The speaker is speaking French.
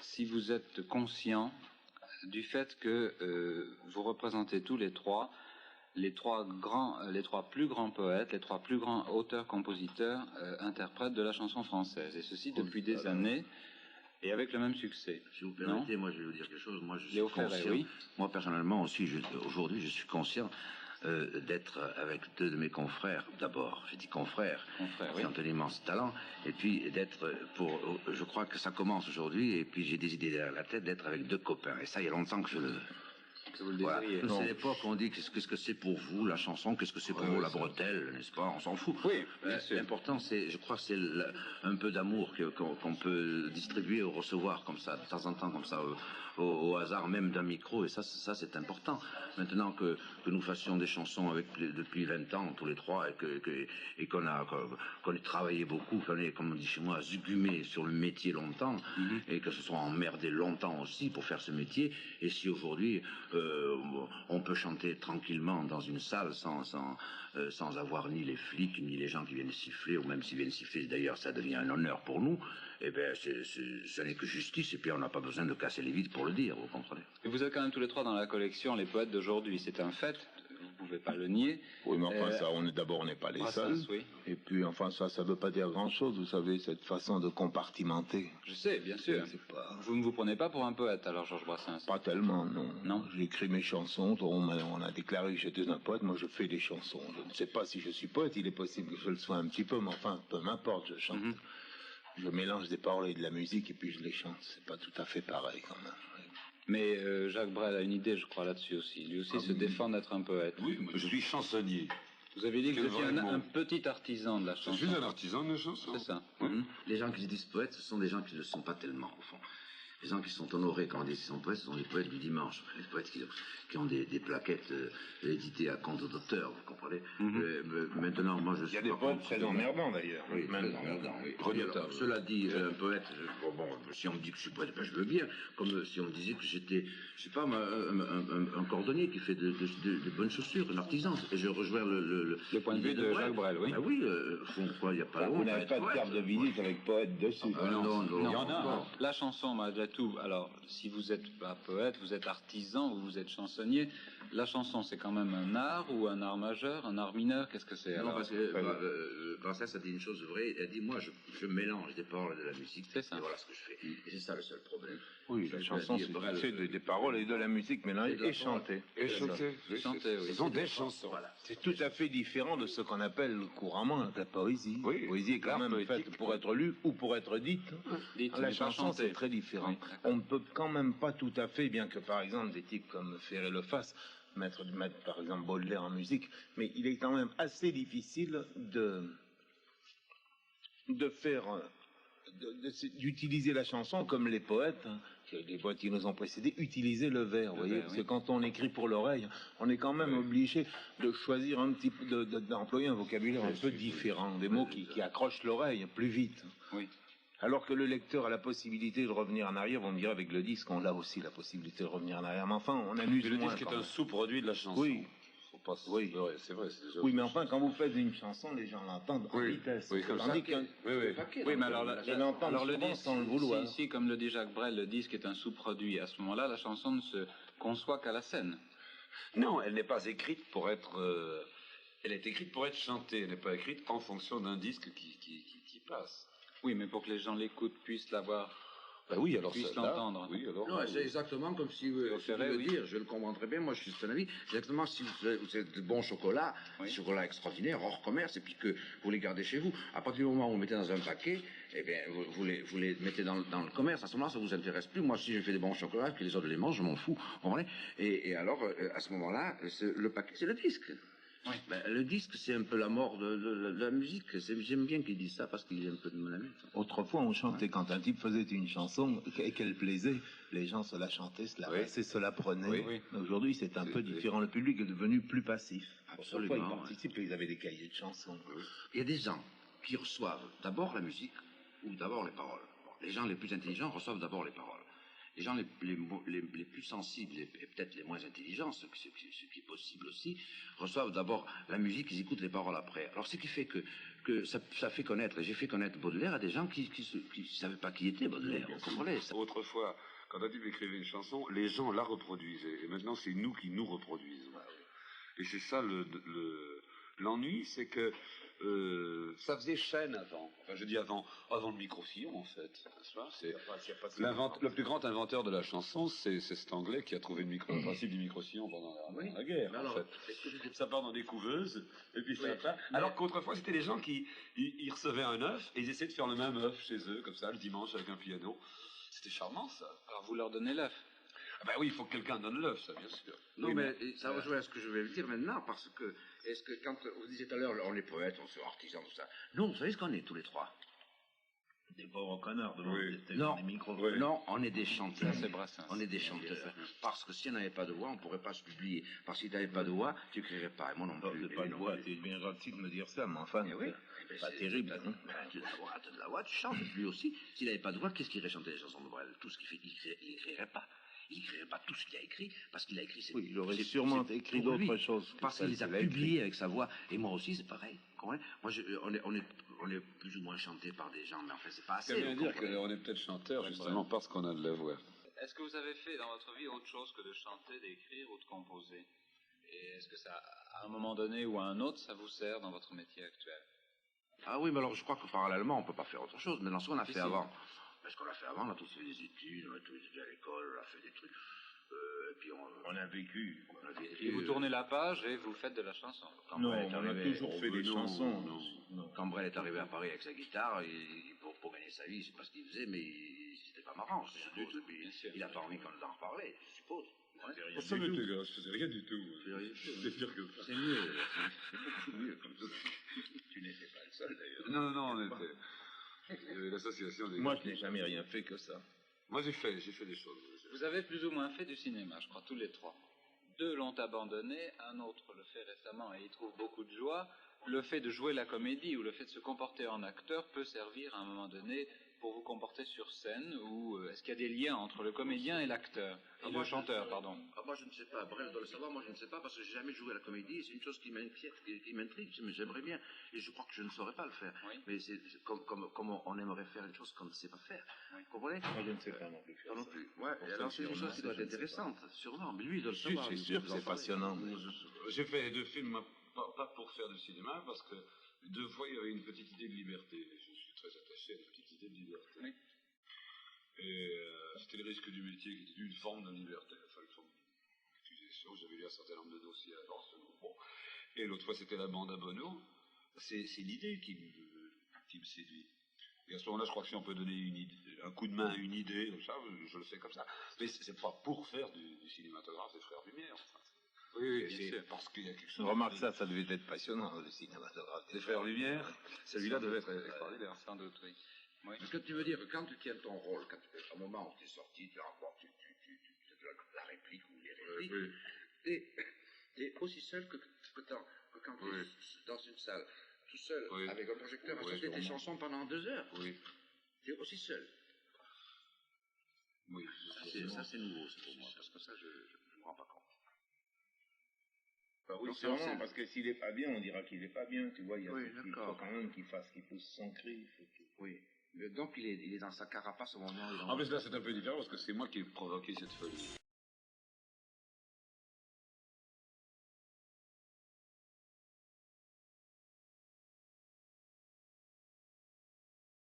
si vous êtes conscient du fait que vous représentez tous les trois les trois plus grands poètes, les trois plus grands auteurs-compositeurs, interprètes de la chanson française, et ceci depuis des années, et avec le même succès. Si vous permettez, moi je vais vous dire quelque chose. Moi je suis Léo Ferré, conscient. oui. Moi personnellement aussi, aujourd'hui je suis conscient d'être avec deux de mes confrères. D'abord, j'ai dit confrères, qui ont un immense talent, et puis d'être je crois que ça commence aujourd'hui, et puis j'ai des idées derrière la tête d'être avec deux copains. Et ça, il y a longtemps que je le veux. Que vous le désiriez. Voilà. C'est l'époque où on dit qu'est-ce que c'est pour vous la chanson, qu'est-ce que c'est pour vous la bretelle, n'est-ce pas? On s'en fout. Oui, bien sûr. L'important, je crois que c'est un peu d'amour qu'on peut distribuer ou recevoir comme ça, de temps en temps, comme ça, au hasard même d'un micro, et ça c'est important. Maintenant que nous fassions des chansons depuis 20 ans, tous les trois, et qu'on ait travaillé beaucoup, qu'on ait, comme on dit chez moi, zugumé sur le métier longtemps, et que se soit emmerdé longtemps aussi pour faire ce métier, et si aujourd'hui, on peut chanter tranquillement dans une salle sans avoir ni les flics ni les gens qui viennent siffler, ou même s'ils viennent siffler, d'ailleurs ça devient un honneur pour nous, et bien ce n'est que justice, et puis on n'a pas besoin de casser les vides pour le dire, vous comprenez. Et vous êtes quand même tous les trois dans la collection les poètes d'aujourd'hui, c'est un fait, vous pouvez pas le nier. Oui, mais enfin ça, on n'est pas les seuls. Oui. Et puis enfin ça veut pas dire grand chose, vous savez, cette façon de compartimenter. Je sais, bien sûr. Vous ne vous prenez pas pour un poète alors, Georges Brassens? Pas tellement, non. Non. J'écris mes chansons, on a déclaré que j'étais un poète, moi je fais des chansons. Je ne sais pas si je suis poète, il est possible que je le sois un petit peu, mais enfin, peu m'importe, je chante. Je mélange des paroles et de la musique et puis je les chante. C'est pas tout à fait pareil quand même. Mais Jacques Brel a une idée, je crois, là-dessus aussi. Lui aussi se défend d'être un poète. Oui, je suis chansonnier. Vous avez dit que vous étiez un petit artisan de la chanson. Je suis un artisan de la chanson. C'est ça. Les gens qui se disent poètes, ce sont des gens qui ne le sont pas tellement, au fond. Les gens qui sont honorés quand on dit qu'ils sont poètes, ce sont les poètes du dimanche, les poètes qui ont des plaquettes éditées à compte d'auteur, vous comprenez. Maintenant, moi je suis... Il y a des poètes très emmerdants d'ailleurs. Oui, très emmerdants, oui. Alors, cela dit, un poète, si on me dit que je suis poète, ben, je veux bien, comme si on me disait que j'étais, je sais pas, un cordonnier qui fait de bonnes chaussures, un artisan, et je rejoins le point de vue de Jacques Brel, oui. Ben oui, il n'y a pas Vous n'avez pas de carte de visite avec poète dessus. Non, il y en a. La chanson, malgré tout, alors, si vous n'êtes pas poète, vous êtes artisan ou vous êtes chansonnier, la chanson, c'est quand même un art ou un art majeur, un art mineur, qu'est-ce que c'est? Non, parce que Brassens a dit une chose vraie, il a dit, moi, je mélange des paroles et de la musique, c'est ça. Et voilà ce que je fais. Et c'est ça le seul problème. Oui, la chanson, c'est des paroles et de la musique mélangées et chantées. Et chanter. Ce sont des chansons. Voilà. C'est tout à fait différent de ce qu'on appelle couramment la poésie. Oui. La poésie est quand même faite pour être lue ou pour être dite. La chanson, c'est très différent. On ne peut quand même pas tout à fait, bien que par exemple des types comme Ferré le fassent, mettre par exemple Baudelaire en musique, mais il est quand même assez difficile d'utiliser la chanson comme les poètes, les poètes qui nous ont précédés, utiliser le vers, vous voyez, parce que quand on écrit pour l'oreille, on est quand même obligé de choisir un petit peu, d'employer un vocabulaire un peu différent, des mots qui accrochent l'oreille plus vite. Oui. Alors que le lecteur a la possibilité de revenir en arrière, on me dirait avec le disque, on a aussi la possibilité de revenir en arrière, mais enfin, on amuse moins. Le disque est un sous-produit de la chanson. Oui. Oui, c'est vrai. Oui, mais enfin, quand vous faites une chanson, les gens l'entendent en vitesse. Oui, comme ça. Oui, mais alors, le disque, sans le vouloir. Si, comme le dit Jacques Brel, le disque est un sous-produit, à ce moment-là, la chanson ne se conçoit qu'à la scène. Non, elle n'est pas écrite pour être... elle est écrite pour être chantée, elle n'est pas écrite en fonction d'un disque qui passe. Oui, mais pour que les gens l'écoutent, puissent l'avoir... Ben oui, alors puisse l'entendre. Oui, alors. Non, c'est exactement comme si vous dire, je le comprends très bien, moi je suis un avis, c'est exactement si vous êtes de bons chocolats, des chocolats extraordinaires, hors commerce, et puis que vous les gardez chez vous. À partir du moment où vous les mettez dans un paquet, eh bien, vous les mettez dans le commerce, à ce moment-là, ça vous intéresse plus. Moi, si je fais des bons chocolats, que les autres les mangent, je m'en fous, vous comprenez? Et alors, à ce moment-là, le paquet, c'est le disque. Oui. Ben, le disque, c'est un peu la mort de la musique. J'aime bien qu'il dise ça parce qu'il est un peu de mon ami. Autrefois, on chantait quand un type faisait une chanson et qu'elle plaisait, les gens se la chantaient, se la passaient, se la prenaient. Oui. Aujourd'hui, c'est un peu différent. Le public est devenu plus passif. Absolument. Autrefois, ils participent et ils avaient des cahiers de chansons. Il y a des gens qui reçoivent d'abord la musique ou d'abord les paroles. Bon, les gens les plus intelligents reçoivent d'abord les paroles. les gens les plus sensibles et peut-être les moins intelligents, ce qui est possible aussi, reçoivent d'abord la musique, ils écoutent les paroles après. Alors ce qui fait que ça fait connaître, et j'ai fait connaître Baudelaire à des gens qui ne savaient pas qui était Baudelaire, vous comprenez ça. Autrefois, quand Adib écrivait une chanson, les gens la reproduisaient, et maintenant c'est nous qui nous reproduisons. Et c'est ça l'ennui, c'est que ça faisait chaîne avant. Enfin, je dis avant le micro-sillon, en fait. C'est le plus grand inventeur de la chanson, c'est cet Anglais qui a trouvé le principe du micro-sillon pendant la guerre. En fait. Ça part dans des couveuses, et puis ça part. Alors qu'autrefois, c'était des gens qui ils recevaient un œuf, et ils essayaient de faire le même œuf chez eux, comme ça, le dimanche, avec un piano. C'était charmant, ça. Alors vous leur donnez l'œuf. Ah ben oui, il faut que quelqu'un donne l'œuf, ça, bien sûr. Non, oui, mais ça rejoint à ce que je vais vous dire maintenant, parce que, est-ce que quand vous disiez tout à l'heure, on est poète, on est artisan, tout ça. Non, vous savez ce qu'on est, tous les trois? Des pauvres connards devant des micros. Non, on est des chanteurs. C'est Brassens. On est des chanteurs. Parce que si on n'avait pas de voix, on ne pourrait pas se publier. Parce que si tu n'avais pas de voix, tu n'écrirais pas. Et moi non plus. Pas de voix, c'est bien gentil de me dire ça, mais enfin, c'est pas terrible. Tu as de la voix, tu chantes, lui aussi. S'il n'avait pas de voix, qu'est-ce qu'il irait chanter les chansons de Brel? Tout ce qu'il fait, il n'écrirait pas. Il n'écrirait pas tout ce qu'il a écrit, parce qu'il a écrit... Oui, il aurait sûrement écrit d'autres choses. Parce qu'il les a publiés avec sa voix. Et moi aussi, c'est pareil. Moi, on est plus ou moins chanté par des gens, mais en fait, c'est pas assez. Ça veut dire qu'on est peut-être chanteur, justement, parce qu'on a de la voix. Est-ce que vous avez fait dans votre vie autre chose que de chanter, d'écrire ou de composer? Et est-ce que ça, à un moment donné ou à un autre, ça vous sert dans votre métier actuel? Ah oui, mais alors je crois que parallèlement, on ne peut pas faire autre chose. Mais dans ce qu'on a fait avant... Parce qu'on a fait avant, on a tous fait des études, on a tous étudié à l'école, on a fait des trucs. Et puis on a vécu. Et vous tournez la page et vous faites de la chanson. Non, on a toujours fait des chansons. Quand Brel est arrivé à Paris avec sa guitare, pour gagner sa vie, c'est pas ce qu'il faisait, mais c'était pas marrant, je suppose. Et puis, il n'a pas envie qu'on en reparlait, je suppose. Ça m'était grave, je faisais rien du tout. C'est pire que ça. C'est mieux, c'est beaucoup mieux comme ça. Tu n'étais pas le seul d'ailleurs. Non, on était... Il y avait l'association des... Moi, je n'ai jamais rien fait que ça. Moi, j'ai fait des choses. Vous avez plus ou moins fait du cinéma, je crois, tous les trois. Deux l'ont abandonné, un autre le fait récemment et y trouve beaucoup de joie. Le fait de jouer la comédie ou le fait de se comporter en acteur peut servir à un moment donné pour vous comporter sur scène, ou est-ce qu'il y a des liens entre le comédien et l'acteur, et le chanteur, pardon? Moi, je ne sais pas. Brel doit le savoir, moi, je ne sais pas, parce que j'ai jamais joué à la comédie, c'est une chose qui m'inquiète, qui m'intrigue, mais j'aimerais bien, et je crois que je ne saurais pas le faire. Oui. Mais c'est comme on aimerait faire une chose qu'on ne sait pas faire. Oui. Vous comprenez? Moi, je ne sais pas non plus. Non plus. Ouais, et alors c'est une chose qui doit être intéressante, sûrement, mais lui, il doit le savoir. C'est sûr que c'est passionnant. J'ai fait 2 films, pas pour faire du cinéma, parce que 2 fois, il y avait une petite idée de liberté. Je suis très attaché à la petite idée de liberté. Oui. Et c'était le risque du métier qui était une forme de liberté, enfin une forme d'accusation. J'avais lu un certain nombre de dossiers avant ce bon. Et l'autre fois, c'était la bande à Bono. C'est l'idée qui me séduit. Et à ce moment-là, je crois que si on peut donner un coup de main à une idée, ça, je le fais comme ça. Mais c'est pas pour faire du cinématographe des Frères Lumière. Enfin. Oui, c'est parce qu'il y a quelque chose. Remarque ça devait être passionnant, le cinématographe des Frères Lumière. Celui-là devait être extraordinaire, sans doute, oui. Oui. Parce que tu veux dire que quand tu tiens ton rôle, à un moment où tu es sorti, tu rapportes la réplique ou les répliques, tu es aussi seul que quand tu es dans une salle, tout seul, avec un projecteur, à chanter tes chansons pendant 2 heures. Oui. Tu es aussi seul. Oui. Ça, c'est nouveau, c'est pour moi, parce que ça, je ne me rends pas compte. Oui, sûrement, parce que s'il n'est pas bien, on dira qu'il n'est pas bien, tu vois, il faut quand même qu'il pousse son cri. Oui. Donc il est dans sa carapace au moment où il en plus là c'est un peu différent parce que c'est moi qui ai provoqué cette folie.